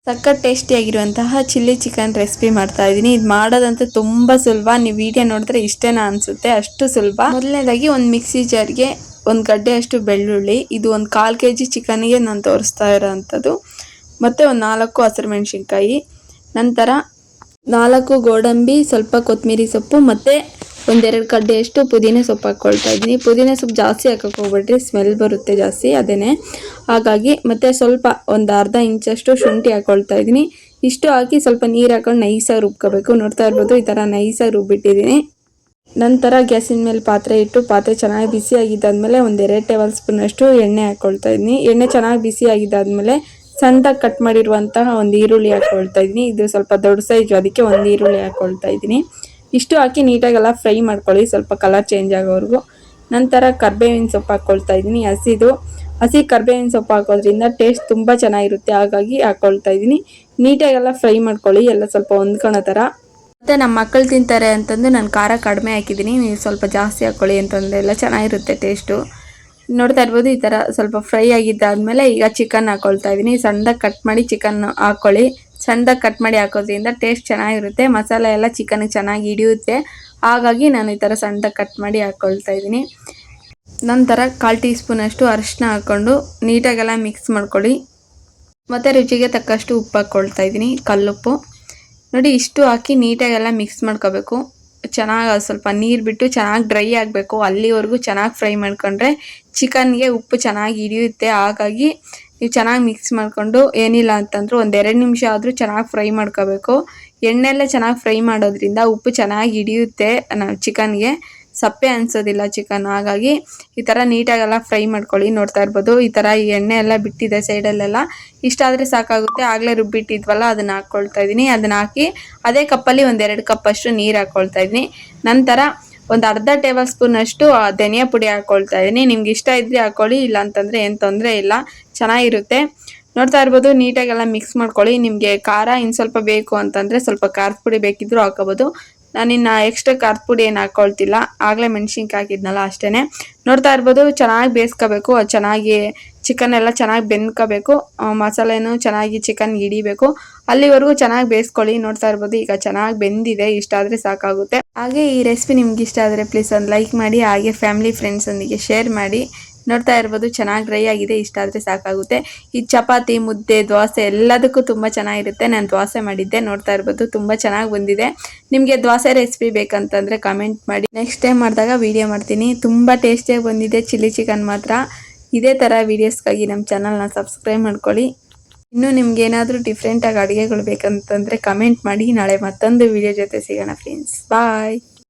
ಸಖತ್ ಟೇಸ್ಟಿಯಾಗಿರುವಂತಹ chilli chicken recipe ಮಾಡ್ತಾ ಇದ್ದೀನಿ. ಇದು ಮಾಡೋದಂತೂ ತುಂಬ ಸುಲಭ. ನೀವು ವಿಡಿಯೋ ನೋಡಿದ್ರೆ ಇಷ್ಟೇನಾ ಅನಿಸುತ್ತೆ, ಅಷ್ಟು ಸುಲಭ. ಮೊದಲನೇದಾಗಿ ಒಂದು ಮಿಕ್ಸಿ ಜಾರ್ಗೆ ಒಂದು ಗಡ್ಡೆ ಅಷ್ಟು ಬೆಳ್ಳುಳ್ಳಿ, ಇದು ಒಂದು 1/4 kg ಚಿಕನ್ಗೆ ನಾನು ತೋರಿಸ್ತಾ ಇರೋವಂಥದ್ದು, ಮತ್ತು ಒಂದು 4 ಹಸಿರು ಮೆಣಸಿನ್ಕಾಯಿ, ನಂತರ 4 ಗೋಡಂಬಿ, ಸ್ವಲ್ಪ ಕೊತ್ತಂಬರಿ ಸೊಪ್ಪು, ಮತ್ತು ಒಂದೆರಡು ಕಡ್ಡೆಯಷ್ಟು ಪುದೀನ ಸೊಪ್ಪು ಹಾಕ್ಕೊಳ್ತಾ ಇದ್ದೀನಿ. ಪುದೀನ ಸೊಪ್ಪು ಜಾಸ್ತಿ ಹಾಕಕ್ಕೆ ಹೋಗ್ಬೇಡ್ರಿ, ಸ್ಮೆಲ್ ಬರುತ್ತೆ ಜಾಸ್ತಿ, ಅದೇನೆ ಹಾಗಾಗಿ. ಮತ್ತು ಸ್ವಲ್ಪ ಒಂದು ಅರ್ಧ ಇಂಚಷ್ಟು ಶುಂಠಿ ಹಾಕ್ಕೊಳ್ತಾ ಇದ್ದೀನಿ. ಇಷ್ಟು ಹಾಕಿ ಸ್ವಲ್ಪ ನೀರು ಹಾಕೊಂಡು ನೈಸಾಗಿ ರುಬ್ಕೋಬೇಕು. ನೋಡ್ತಾ ಇರ್ಬೋದು, ಈ ಥರ ನೈಸಾಗಿ ರುಬ್ಬಿಟ್ಟಿದ್ದೀನಿ. ನಂತರ ಗ್ಯಾಸಿನ ಮೇಲೆ ಪಾತ್ರೆ ಇಟ್ಟು ಪಾತ್ರೆ ಚೆನ್ನಾಗಿ ಬಿಸಿ ಆಗಿದ್ದಾದಮೇಲೆ ಒಂದು 2 ಟೇಬಲ್ ಸ್ಪೂನಷ್ಟು ಎಣ್ಣೆ ಹಾಕ್ಕೊಳ್ತಾ ಇದ್ದೀನಿ. ಎಣ್ಣೆ ಚೆನ್ನಾಗಿ ಬಿಸಿ ಆಗಿದ್ದಾದಮೇಲೆ ಸಣ್ಣದಾಗಿ ಕಟ್ ಮಾಡಿರುವಂತಹ ಒಂದು ಈರುಳ್ಳಿ ಹಾಕ್ಕೊಳ್ತಾ ಇದ್ದೀನಿ. ಇದು ಸ್ವಲ್ಪ ದೊಡ್ಡ ಸೈಜು, ಅದಕ್ಕೆ ಒಂದು ಈರುಳ್ಳಿ ಹಾಕ್ಕೊಳ್ತಾ ಇದ್ದೀನಿ. ಇಷ್ಟು ಹಾಕಿ ನೀಟಾಗೆಲ್ಲ ಫ್ರೈ ಮಾಡ್ಕೊಳ್ಳಿ, ಸ್ವಲ್ಪ ಕಲರ್ ಚೇಂಜ್ ಆಗೋವರೆಗೂ. ನಂತರ ಕರ್ಬೇವಿನ ಸೊಪ್ಪು ಹಾಕ್ಕೊಳ್ತಾ ಇದ್ದೀನಿ. ಹಸಿ ಕರ್ಬೇವಿನ ಸೊಪ್ಪು ಹಾಕೋದ್ರಿಂದ ಟೇಸ್ಟ್ ತುಂಬ ಚೆನ್ನಾಗಿರುತ್ತೆ, ಹಾಗಾಗಿ ಹಾಕ್ಕೊಳ್ತಾ ಇದ್ದೀನಿ. ನೀಟಾಗೆಲ್ಲ ಫ್ರೈ ಮಾಡ್ಕೊಳ್ಳಿ, ಎಲ್ಲ ಸ್ವಲ್ಪ ಹೊಂದ್ಕೊಳೋ ಥರ. ಮತ್ತು ನಮ್ಮ ಮಕ್ಕಳು ತಿಂತಾರೆ ಅಂತಂದು ನಾನು ಖಾರ ಕಡಿಮೆ ಹಾಕಿದ್ದೀನಿ, ನೀವು ಸ್ವಲ್ಪ ಜಾಸ್ತಿ ಹಾಕ್ಕೊಳ್ಳಿ ಅಂತಂದರೆ ಎಲ್ಲ ಚೆನ್ನಾಗಿರುತ್ತೆ ಟೇಸ್ಟು. ನೋಡ್ತಾ ಇರ್ಬೋದು, ಈ ಥರ ಸ್ವಲ್ಪ ಫ್ರೈ ಆಗಿದ್ದಾದಮೇಲೆ ಈಗ ಚಿಕನ್ ಹಾಕ್ಕೊಳ್ತಾ ಇದ್ದೀನಿ. ಸಣ್ಣದಾಗಿ ಕಟ್ ಮಾಡಿ ಚಿಕನ್ ಹಾಕ್ಕೊಳ್ಳಿ. ಸಣ್ಣದಾಗಿ ಕಟ್ ಮಾಡಿ ಹಾಕೋದ್ರಿಂದ ಟೇಸ್ಟ್ ಚೆನ್ನಾಗಿರುತ್ತೆ, ಮಸಾಲೆ ಎಲ್ಲ ಚಿಕನ್ಗೆ ಚೆನ್ನಾಗಿ ಹಿಡಿಯುತ್ತೆ, ಹಾಗಾಗಿ ನಾನು ಈ ಥರ ಸಣ್ಣದಾಗಿ ಕಟ್ ಮಾಡಿ ಹಾಕ್ಕೊಳ್ತಾ ಇದ್ದೀನಿ. ನಂತರ 1/4 ಟೀ ಸ್ಪೂನಷ್ಟು ಅರಿಶಿನ ಹಾಕ್ಕೊಂಡು ನೀಟಾಗೆಲ್ಲ ಮಿಕ್ಸ್ ಮಾಡ್ಕೊಳ್ಳಿ. ಮತ್ತು ರುಚಿಗೆ ತಕ್ಕಷ್ಟು ಉಪ್ಪು ಹಾಕ್ಕೊಳ್ತಾ ಇದ್ದೀನಿ, ಕಲ್ಲುಪ್ಪು. ನೋಡಿ, ಇಷ್ಟು ಹಾಕಿ ನೀಟಾಗೆಲ್ಲ ಮಿಕ್ಸ್ ಮಾಡ್ಕೋಬೇಕು. ಚೆನ್ನಾಗಿ ಸ್ವಲ್ಪ ನೀರು ಬಿಟ್ಟು ಚೆನ್ನಾಗಿ ಡ್ರೈ ಆಗಬೇಕು, ಅಲ್ಲಿವರೆಗೂ ಚೆನ್ನಾಗಿ ಫ್ರೈ ಮಾಡ್ಕೊಂಡ್ರೆ ಚಿಕನ್ಗೆ ಉಪ್ಪು ಚೆನ್ನಾಗಿ ಹಿಡಿಯುತ್ತೆ, ಹಾಗಾಗಿ ನೀವು ಚೆನ್ನಾಗಿ ಮಿಕ್ಸ್ ಮಾಡಿಕೊಂಡು ಏನಿಲ್ಲ ಅಂತಂದ್ರೂ ಒಂದು 2 ನಿಮಿಷ ಆದರೂ ಚೆನ್ನಾಗಿ ಫ್ರೈ ಮಾಡ್ಕೋಬೇಕು. ಎಣ್ಣೆಲ್ಲ ಚೆನ್ನಾಗಿ ಫ್ರೈ ಮಾಡೋದ್ರಿಂದ ಉಪ್ಪು ಚೆನ್ನಾಗಿ ಹಿಡಿಯುತ್ತೆ ಚಿಕನ್ಗೆ, ಸಪ್ಪೆ ಅನಿಸೋದಿಲ್ಲ ಚಿಕನ್, ಹಾಗಾಗಿ ಈ ಥರ ನೀಟಾಗೆಲ್ಲ ಫ್ರೈ ಮಾಡ್ಕೊಳ್ಳಿ. ನೋಡ್ತಾ ಇರ್ಬೋದು, ಈ ಥರ ಈ ಎಣ್ಣೆ ಎಲ್ಲ ಬಿಟ್ಟಿದೆ ಸೈಡಲ್ಲೆಲ್ಲ, ಇಷ್ಟಾದರೆ ಸಾಕಾಗುತ್ತೆ. ಆಗಲೇ ರುಬ್ಬಿಟ್ಟಿದ್ವಲ್ಲ, ಅದನ್ನು ಹಾಕ್ಕೊಳ್ತಾ ಇದ್ದೀನಿ. ಅದನ್ನು ಹಾಕಿ ಅದೇ ಕಪ್ಪಲ್ಲಿ ಒಂದು 2 ಕಪ್ಪಷ್ಟು ನೀರು ಹಾಕ್ಕೊಳ್ತಾ ಇದ್ದೀನಿ. ನಂತರ ಒಂದು ಅರ್ಧ ಟೇಬಲ್ ಸ್ಪೂನಷ್ಟು ಧನಿಯಾ ಪುಡಿ ಹಾಕ್ಕೊಳ್ತಾ ಇದ್ದೀನಿ. ನಿಮ್ಗೆ ಇಷ್ಟ ಇದ್ದರೆ ಹಾಕ್ಕೊಳ್ಳಿ, ಇಲ್ಲ ಅಂತಂದರೆ ಏನು ತೊಂದರೆ ಇಲ್ಲ, ಚೆನ್ನಾಗಿರುತ್ತೆ. ನೋಡ್ತಾ ಇರ್ಬೋದು, ನೀಟಾಗೆಲ್ಲ ಮಿಕ್ಸ್ ಮಾಡ್ಕೊಳ್ಳಿ. ನಿಮಗೆ ಖಾರ ಇನ್ನು ಸ್ವಲ್ಪ ಬೇಕು ಅಂತಂದರೆ ಸ್ವಲ್ಪ ಖಾರದ ಪುಡಿ ಬೇಕಿದ್ದರೂ ಹಾಕೋಬೋದು. ನಾನಿನ್ನು ಎಕ್ಸ್ಟ್ರಾ ಖಾರದ ಪುಡಿ ಏನು ಹಾಕ್ಕೊಳ್ತಿಲ್ಲ, ಆಗಲೇ ಮೆಣಸಿನ್ಕಾಯಿ ಹಾಕಿದ್ನಲ್ಲ ಅಷ್ಟೇ. ನೋಡ್ತಾ ಇರ್ಬೋದು, ಚೆನ್ನಾಗಿ ಬೇಯಿಸ್ಕೋಬೇಕು, ಅದು ಚೆನ್ನಾಗಿ ಚಿಕನ್ ಎಲ್ಲ ಚೆನ್ನಾಗಿ ಬೆಂದ್ಕೋಬೇಕು, ಮಸಾಲೆನೂ ಚೆನ್ನಾಗಿ ಚಿಕನ್ಗೆ ಹಿಡಿಬೇಕು, ಅಲ್ಲಿವರೆಗೂ ಚೆನ್ನಾಗಿ ಬೇಯಿಸ್ಕೊಳ್ಳಿ. ನೋಡ್ತಾ ಇರ್ಬೋದು, ಈಗ ಚೆನ್ನಾಗಿ ಬೆಂದಿದೆ, ಇಷ್ಟಾದರೆ ಸಾಕಾಗುತ್ತೆ. ಹಾಗೆ ಈ ರೆಸಿಪಿ ನಿಮ್ಗೆ ಇಷ್ಟ ಆದರೆ ಪ್ಲೀಸ್ ಒಂದು ಲೈಕ್ ಮಾಡಿ, ಹಾಗೆ ಫ್ಯಾಮಿಲಿ ಫ್ರೆಂಡ್ಸೊಂದಿಗೆ ಶೇರ್ ಮಾಡಿ. ನೋಡ್ತಾ ಇರ್ಬೋದು, ಚೆನ್ನಾಗಿ ಡ್ರೈ ಆಗಿದೆ, ಇಷ್ಟ ಆದರೆ ಸಾಕಾಗುತ್ತೆ. ಈ ಚಪಾತಿ, ಮುದ್ದೆ, ದೋಸೆ ಎಲ್ಲದಕ್ಕೂ ತುಂಬ ಚೆನ್ನಾಗಿರುತ್ತೆ. ನಾನು ದೋಸೆ ಮಾಡಿದ್ದೆ, ನೋಡ್ತಾ ಇರ್ಬೋದು ತುಂಬ ಚೆನ್ನಾಗಿ ಬಂದಿದೆ. ನಿಮಗೆ ದೋಸೆ ರೆಸಿಪಿ ಬೇಕಂತಂದರೆ ಕಮೆಂಟ್ ಮಾಡಿ, ನೆಕ್ಸ್ಟ್ ಟೈಮ್ ಮಾಡಿದಾಗ ವೀಡಿಯೋ ಮಾಡ್ತೀನಿ. ತುಂಬ ಟೇಸ್ಟಿಯಾಗಿ ಬಂದಿದೆ ಚಿಲ್ಲಿ ಚಿಕನ್ ಮಾತ್ರ. ಇದೇ ಥರ ವೀಡಿಯೋಸ್ಗಾಗಿ ನಮ್ಮ ಚಾನಲ್ನ ಸಬ್ಸ್ಕ್ರೈಬ್ ಮಾಡ್ಕೊಳ್ಳಿ. ಇನ್ನೂ ನಿಮ್ಗೆ ಏನಾದರೂ ಡಿಫ್ರೆಂಟಾಗಿ ಅಡುಗೆಗಳು ಬೇಕಂತಂದರೆ ಕಮೆಂಟ್ ಮಾಡಿ. ನಾಳೆ ಮತ್ತೊಂದು ವೀಡಿಯೋ ಜೊತೆ ಸಿಗೋಣ ಫ್ರೆಂಡ್ಸ್, ಬಾಯ್.